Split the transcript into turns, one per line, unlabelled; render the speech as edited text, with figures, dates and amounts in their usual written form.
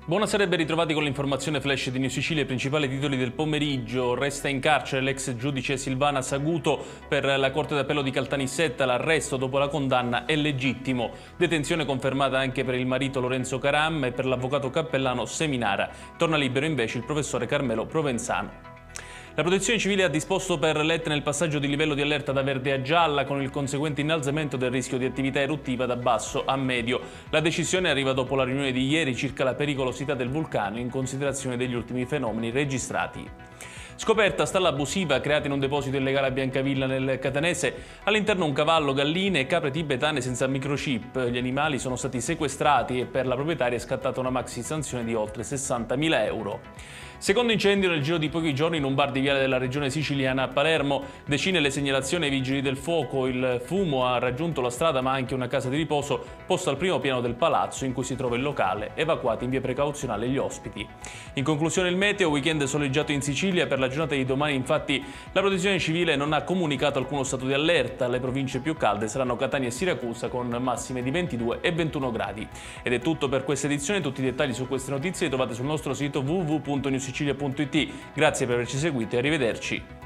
Buonasera e ben ritrovati con l'informazione flash di New Sicilia. I principali titoli del pomeriggio. Resta in carcere l'ex giudice Silvana Saguto per la Corte d'Appello di Caltanissetta. L'arresto dopo la condanna è legittimo. Detenzione confermata anche per il marito Lorenzo Caram e per l'avvocato cappellano Seminara. Torna libero invece il professore Carmelo Provenzano. La Protezione Civile ha disposto per l'Etna il passaggio di livello di allerta da verde a gialla con il conseguente innalzamento del rischio di attività eruttiva da basso a medio. La decisione arriva dopo la riunione di ieri circa la pericolosità del vulcano in considerazione degli ultimi fenomeni registrati. Scoperta stalla abusiva creata in un deposito illegale a Biancavilla nel Catanese, all'interno un cavallo, galline e capre tibetane senza microchip. Gli animali sono stati sequestrati e per la proprietaria è scattata una maxi sanzione di oltre 60.000 euro. Secondo incendio nel giro di pochi giorni in un bar di Viale della regione siciliana a Palermo, decine le segnalazioni ai vigili del fuoco, il fumo ha raggiunto la strada ma anche una casa di riposo posta al primo piano del palazzo in cui si trova il locale, evacuati in via precauzionale gli ospiti. In conclusione il meteo, weekend soleggiato in Sicilia, per la giornata di domani infatti la Protezione Civile non ha comunicato alcuno stato di allerta, le province più calde saranno Catania e Siracusa con massime di 22 e 21 gradi. Ed è tutto per questa edizione, tutti i dettagli su queste notizie li trovate sul nostro sito www.newsicilia.it. Grazie per averci seguito e arrivederci.